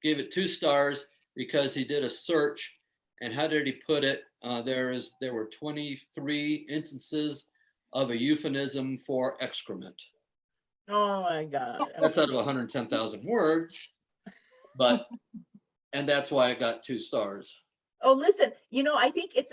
Gave it 2 stars because he did a search. And how did he put it? There were 23 instances of a euphemism for excrement. Oh my God. That's out of 110,000 words, and that's why it got 2 stars. Oh, listen, you know, I think it's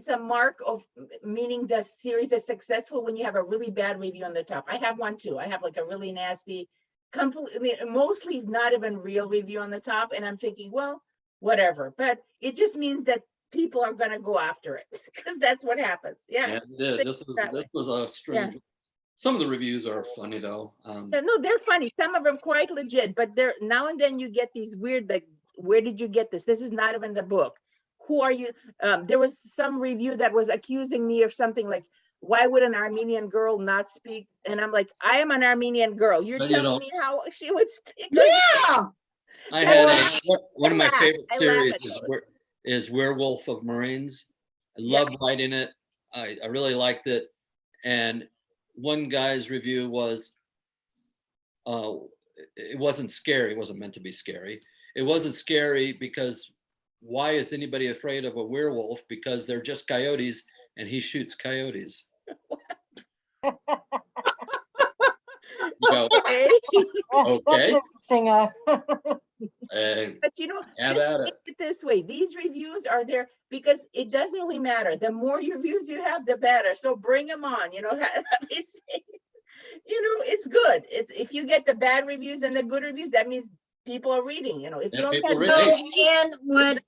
a mark of meaning the series is successful when you have a really bad review on the top. I have one too. I have like a really nasty, completely, mostly not even real review on the top. And I'm thinking, well, whatever. But it just means that people are going to go after it because that's what happens. Yeah. Yeah, it did. This was a strange. Some of the reviews are funny though. Yeah, no, they're funny. Some of them quite legit, but they're now and then you get these weird, like, where did you get this? This is not even the book. Who are you? There was some review that was accusing me of something like, why would an Armenian girl not speak? And I'm like, I am an Armenian girl. You're But you telling don't. me how she would speak? Yeah. I had laugh. one of my laugh. favorite I laugh series at those. is Werewolf of Marines. I Yeah. love writing it. I really liked it. And one guy's review was, it wasn't scary. It wasn't meant to be scary. It wasn't scary because why is anybody afraid of a werewolf? Because they're just coyotes and he shoots coyotes. You go, Okay. okay. That's interesting. But you know, Have just at think it this way, these reviews are there because it doesn't really matter. The more reviews you have, the better. So bring them on, you know. You know, it's good. If you get the bad reviews and the good reviews, that means people are reading, you know. If you Yeah, don't people have read. bad So, reviews, and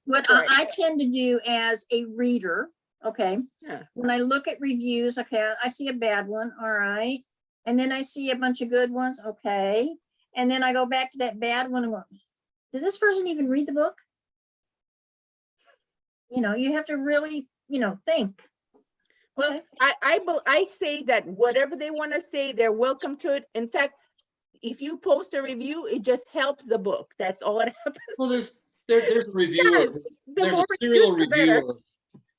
what I tend to do as a reader, okay, Yeah. when I look at reviews, okay, I see a bad one, all right, and then I see a bunch of good ones, okay, and then I go back to that bad one and go, did this person even read the book? You know, you have to really, you know, think. well, Okay. I say that whatever they want to say, they're welcome to it. In fact, if you post a review, it just helps the book. That's all it happens. Well, there's a reviewer. Does. The There's a more serial reviews, the better. reviewer.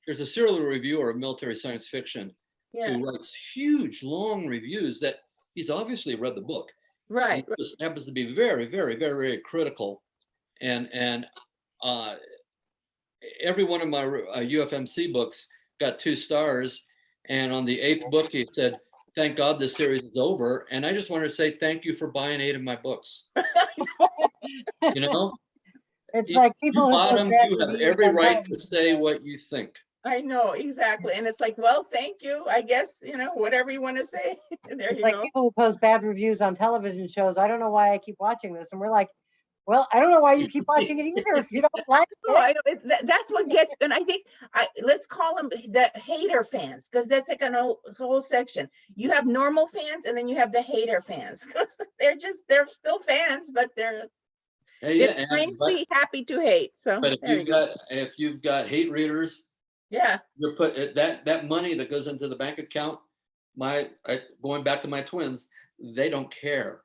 There's a serial reviewer of military science fiction Yeah, who writes huge, long reviews that he's obviously read the book. right. He just happens to be very, very, very, very critical. And every one of my UFMC books got 2 stars. And on the 8th book, he said, thank God this series is over. And I just wanted to say thank you for buying 8 of my books. You know, It's You- like You people who post bottom, bad you have reviews every on right to television say shows. what you think. I know, exactly. And it's like, well, thank you. I guess, whatever you want to say. There It's you like go. people who post bad reviews on television shows. I don't know why I keep watching this. And we're like, well, I don't know why you keep watching it either if you don't like No, it. I know, that's what gets, and I think, let's call them the hater fans, because that's like a whole section. You have normal fans and then you have the hater fans, because they're still fans, but they're Hey, yeah, strangely happy to hate. So but there you go. if you've got hate readers, Yeah, you're that money that goes into the bank account, going back to my twins, they don't care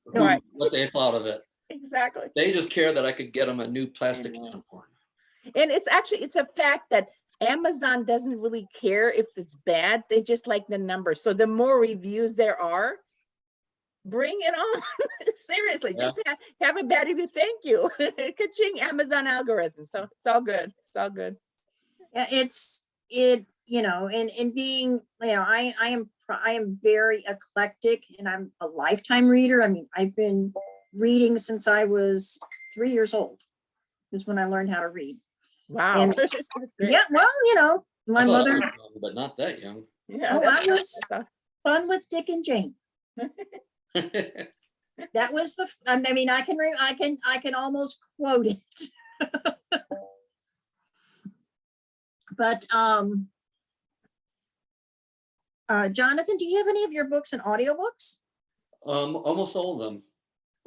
Right. what they thought of it. exactly. They just care that I could get them a new plastic know. unicorn. And it's a fact that Amazon doesn't really care if it's bad. They just like the numbers. So the more reviews there are, bring it on. Seriously, Yeah. just have a bad review. Thank you. Ka-ching, Amazon algorithm. So it's all good. It's all good. Yeah, and being, I am very eclectic, and I'm a lifetime reader. I mean, I've been reading since I was 3 years old, is when I learned how to read. Wow. And That's great. yeah, well, my I thought I mother, was young, but not that young. Yeah, oh, that's- I was that's fun with Dick and Jane. That was I mean, I can almost quote it. But Jonathan, do you have any of your books in audiobooks? Almost all of them.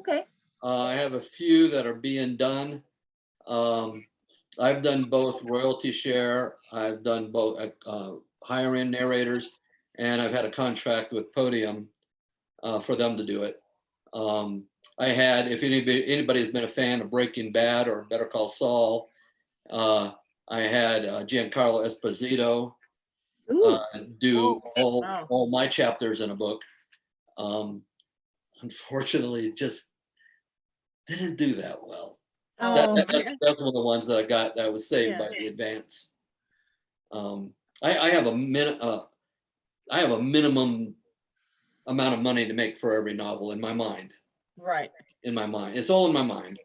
Okay. I have a few that are being done. I've done both royalty share. I've done both hiring narrators, and I've had a contract with Podium for them to do it. I had, if anybody's been a fan of Breaking Bad or Better Call Saul, I had Giancarlo Esposito Ooh, do Wow. all my chapters in a book. Unfortunately, it just didn't do that well. Oh, That's one of the ones that I got that was saved by the advance. I have a minimum amount of money to make for every novel in my mind. Right. In my mind, it's all in my mind,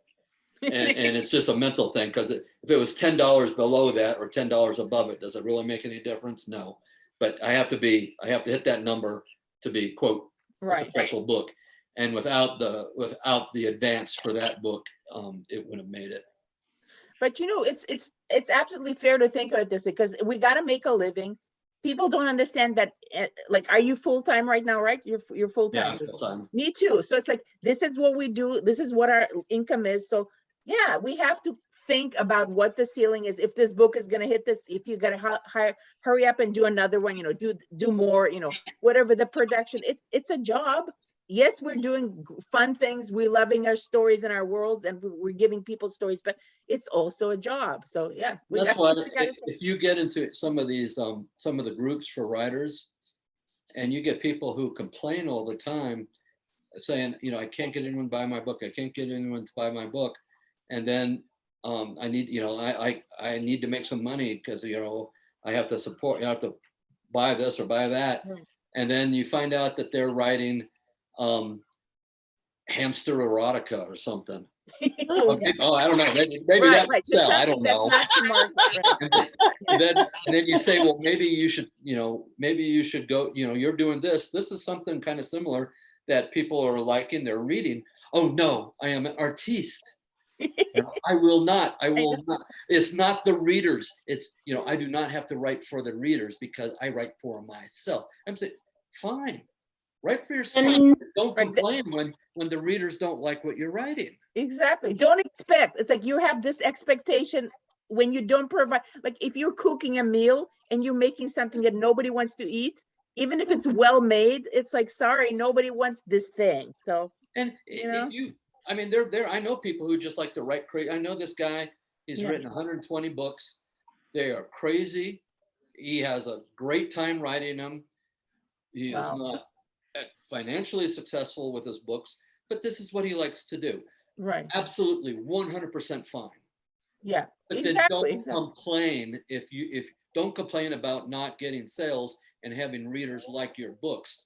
and it's just a mental thing. Because if it was $10 below that or $10 above it, does it really make any difference? No, but I have to hit that number to be quote a Right. successful book. And without the advance for that book, it wouldn't have made it. But it's absolutely fair to think of it this way, because we got to make a living. People don't understand that. Like, are you full time right now? Right, you're full time. Yeah, full time. Me too. So it's like, this is what we do. This is what our income is. So yeah, we have to think about what the ceiling is. If this book is going to hit this, if you got to hurry up and do another one, do more, whatever the production. It's a job. Yes, we're doing fun things. We're loving our stories and our worlds, and we're giving people stories, but it's also a job. So yeah, That's why if you get into some of the groups for writers, and you get people who complain all the time, saying, I can't get anyone to buy my book. I can't get anyone to buy my book, and then I need, I need to make some money because I have to support. I have to buy this or buy that, and then you find out that they're writing hamster erotica or something. Okay. Oh, I don't know. Maybe that would sell. I don't know. And then you say, well, maybe you should go, you're doing this. This is something kind of similar that people are liking, they're reading. Oh no, I am an artiste. I will not. It's not the readers. It's, I do not have to write for the readers because I write for myself. I'm saying, fine. Write for yourself. Don't complain when the readers don't like what you're writing. Exactly. Don't expect. It's like you have this expectation when you don't provide. Like if you're cooking a meal and you're making something that nobody wants to eat, even if it's well made, it's like, sorry, nobody wants this thing. So, and I know people who just like to write crazy. I know this guy. He's written 120 books. They are crazy. He has a great time writing them. He is not financially successful with his books, but this is what he likes to do. Right. Absolutely 100% fine. Yeah. But then don't complain if don't complain about not getting sales and having readers like your books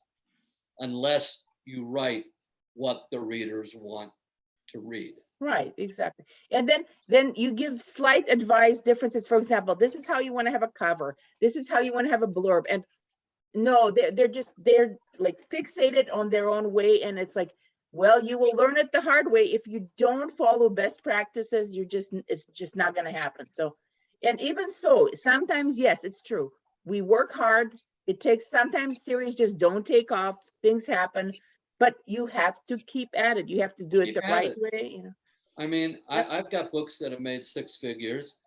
unless you write what the readers want to read. Right, exactly. And then you give slight advice differences. For example, this is how you want to have a cover. This is how you want to have a blurb. And no, they're like fixated on their own way. And it's like, well, you will learn it the hard way. If you don't follow best practices, it's just not going to happen. So, and even so, sometimes, yes, it's true. We work hard. It takes, sometimes series just don't take off. Things happen, but you have to keep at it. You have to do it Keep the at right it. way, you know. I mean, Yep. I've got books that have made 6 figures.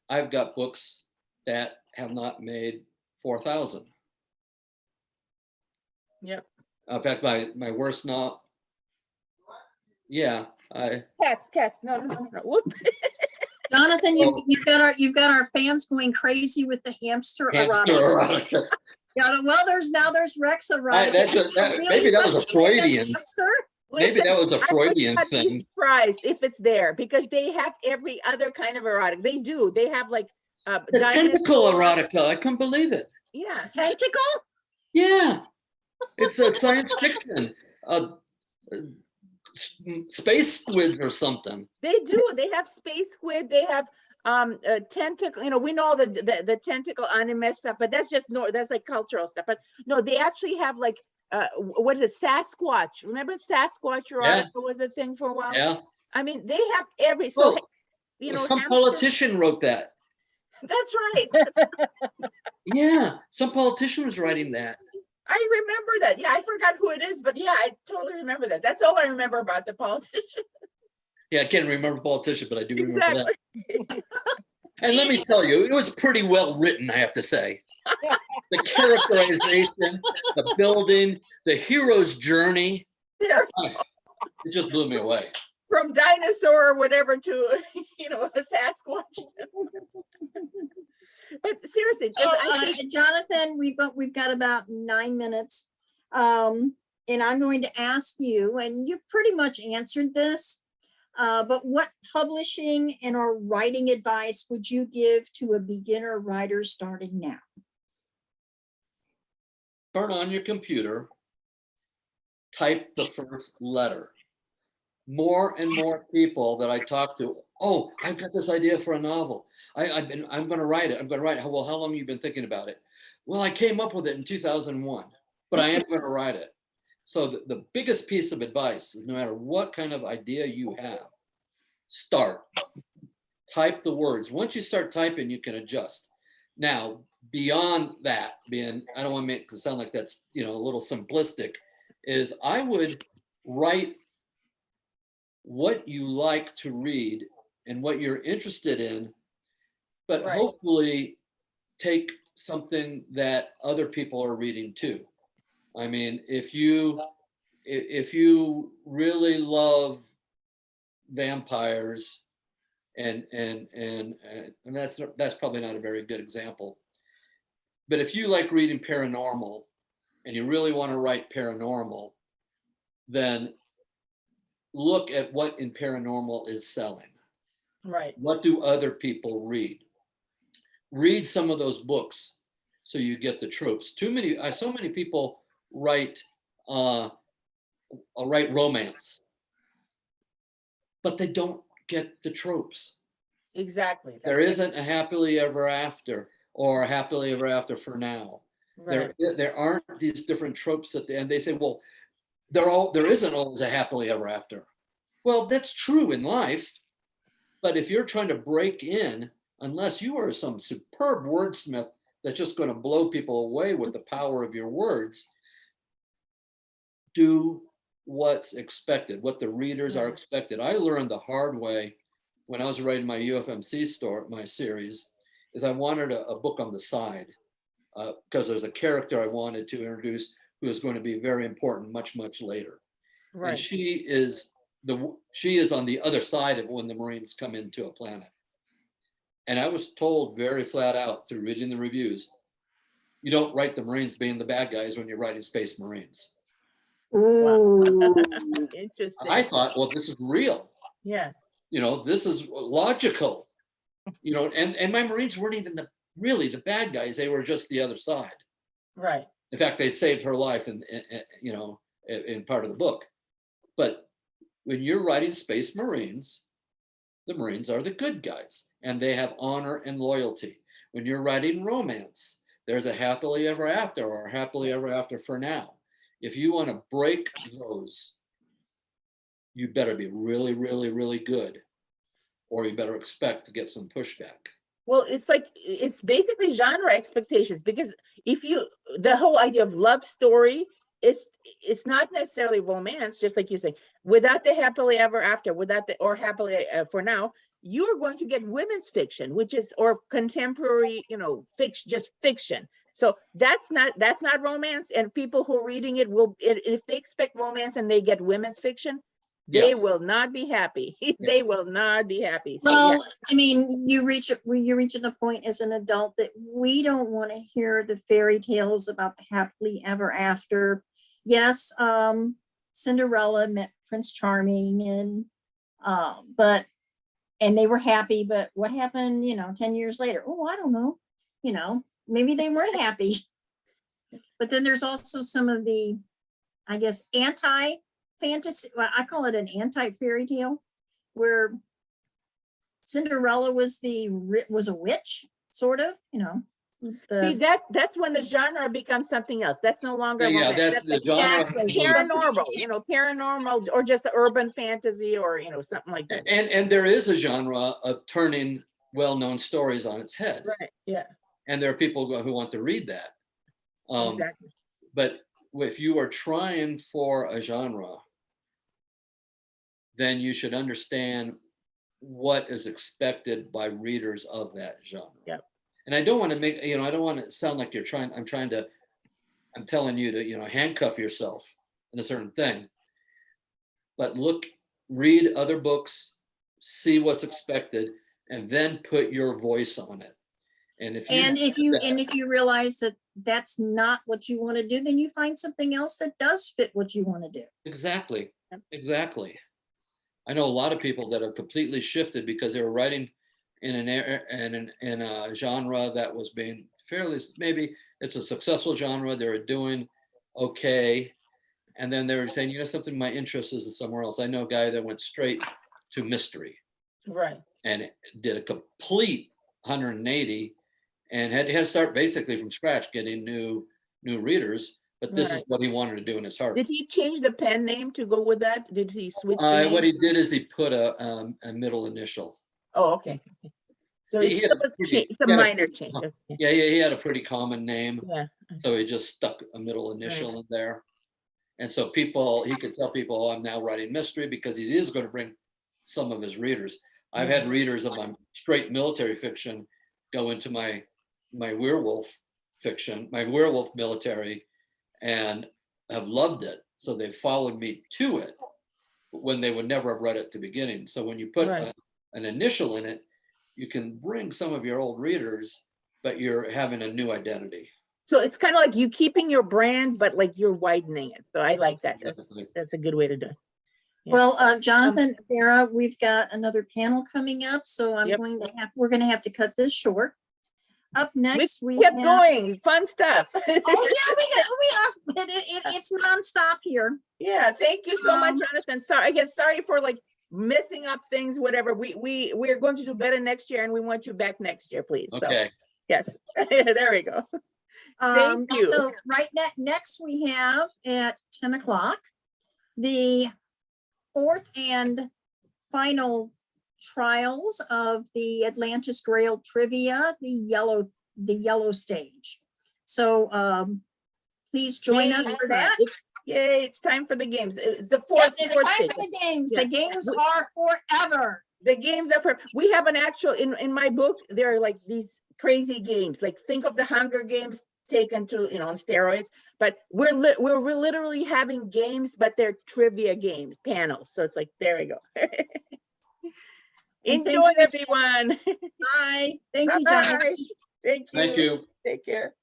I've got books that have not made 4,000. Yep. In fact, my worst novel. Yeah, Cats. No. Whoop. Jonathan, Oh. you've got our fans going crazy with the hamster hamster erotica. erotica. Yeah, well, now there's Rex erotica. that's Is a- there that- really maybe that was such a thing as Freudian. hamster? Maybe that was a I would Freudian not be thing. surprised if it's there, because they have every other kind of erotic. They do. They have like The tentacle dinosaur. erotica. I couldn't believe it. Yeah. Tentacle? Yeah, it's a science fiction. Space squids or something. They do. They have space squid. They have tentacle. You know, we know the tentacle anime stuff, but that's just that's like cultural stuff. But no, they actually have like what is it? Sasquatch. Remember Sasquatch erotica was a thing for a while? Yeah. I mean, they have every so Well, you know, some hamster- politician wrote that. That's right. Yeah, some politician was writing that. I remember that. Yeah, I forgot who it is, but yeah, I totally remember that. That's all I remember about the politician. Yeah, I can't remember politician, but I do remember Exactly. that. And let me tell you, it was pretty well written, I have to say. The characterization, the building, the hero's journey, There, it just blew me away. from dinosaur or whatever to you know, a Sasquatch. But seriously, So, I think Jonathan, we've got about 9 minutes. And I'm going to ask you, and you pretty much answered this, but what publishing and or writing advice would you give to a beginner writer starting now? Turn on your computer, type the first letter. More and more people that I talk to, oh, I've got this idea for a novel. I'm going to write it. Well, how long have you been thinking about it? Well, I came up with it in 2001, but I am going to write it. So the biggest piece of advice is no matter what kind of idea you have, start. Type the words. Once you start typing, you can adjust. Now, beyond that, I don't want to make it sound like that's, you know, a little simplistic, is I would write what you like to read and what you're interested in, but Right. hopefully take something that other people are reading too. I mean, if you really love vampires, and that's probably not a very good example, but if you like reading paranormal and you really want to write paranormal, then look at what in paranormal is selling. right. What do other people read? Read some of those books so you get the tropes. So many people write romance, but they don't get the tropes. Exactly. There That's isn't a happily ever after or a happily ever after for now. right. There aren't these different tropes at the end. They say, well, there isn't always a happily ever after. Well, that's true in life, but if you're trying to break in, unless you are some superb wordsmith that's just going to blow people away with the power of your words, do what's expected, what the readers are expected. I learned the hard way when I was writing my UFMC my series, is I wanted a book on the side because there's a character I wanted to introduce who is going to be very important much, much later. And Right. she is on the other side of when the Marines come into a planet. And I was told very flat out through reading the reviews, you don't write the Marines being the bad guys when you're writing Space Marines. Ooh. Interesting. I thought, well, this is real. Yeah. You know, this is logical. You know, and my Marines weren't even really the bad guys. They were just the other side. Right. In fact, they saved her life in part of the book. But when you're writing Space Marines, the Marines are the good guys and they have honor and loyalty. When you're writing romance, there's a happily ever after or happily ever after for now. If you want to break those, you better be really, really, really good, or you better expect to get some pushback. Well, it's basically genre expectations, because the whole idea of love story, it's not necessarily romance, just like you say, without the happily ever after, or happily for now, you're going to get women's fiction, or contemporary, just fiction. So that's not romance, and people who are reading it if they expect romance and they get women's fiction, they will not be happy. They will not be happy. So, Well, I mean, you're reaching a point as an adult that we don't want to hear the fairy tales about the happily ever after. Yes, Cinderella met Prince Charming, and they were happy, but what happened, 10 years later? Oh, I don't know. Maybe they weren't happy. But then there's also some of the, I guess, anti-fantasy, well, I call it an anti-fairy tale, where Cinderella was a witch, sort of, see, that's when the genre becomes something else. That's no longer Yeah, romance. that's the like genre. paranormal, paranormal, or just urban fantasy, or something like that. And there is a genre of turning well-known stories on its head. Right. Yeah. And there are people who want to read that. Exactly. But if you are trying for a genre, then you should understand what is expected by readers of that genre. Yeah. And I don't want to make, I don't want to sound like I'm telling you to, handcuff yourself in a certain thing. But read other books, see what's expected, and then put your voice on it. And if you realize that that's not what you want to do, then you find something else that does fit what you want to do. Exactly. I know a lot of people that are completely shifted because they were writing in a genre that was being maybe it's a successful genre, they were doing okay, and then they were saying, something, my interest is somewhere else. I know a guy that went straight to mystery, Right, and did a complete 180, and had to start basically from scratch, getting new readers. But this is what he wanted to do in his heart. Did he change the pen name to go with that? Did he switch the name? What he did is he put a middle initial. Oh, okay. So it's a minor change. Okay. Yeah, he had a pretty common name. Yeah. So he just stuck a middle initial in there. And so he could tell people, I'm now writing mystery, because he is going to bring some of his readers. I've had readers of my straight military fiction go into my werewolf fiction, my werewolf military, and have loved it. So they followed me to it when they would never have read it at the beginning. So when you put an initial in it, you can bring some of your old readers, but you're having a new identity. So it's kind of like you keeping your brand, but like you're widening it. So I like that. That's a good way to do it. Yeah. Well, Jonathan, Vera, we've got another panel coming up, so we're going to have to cut this short. Up next, we kept going. Fun stuff. Oh yeah, it's nonstop here. Yeah, thank you so much, Jonathan. Sorry for like messing up things, whatever. We're going to do better next year, and we want you back next year, please. Okay. So, yes, there we go. Thank you. So next we have at 10 o'clock, the fourth and final trials of the Atlantis Grail Trivia, the yellow stage. So please join us for that. Yay, it's time for the games. It's the fourth. Yes, it's time for the games. Yeah. The games are forever. The games are forever. We have an actual, in my book, there are like these crazy games. Like think of the Hunger Games taken to, on steroids, but we're literally having games, but they're trivia games, panels. So it's like, there we go. Enjoy, everyone. Bye. Thank you, John. Thank you. Thank you. Take care.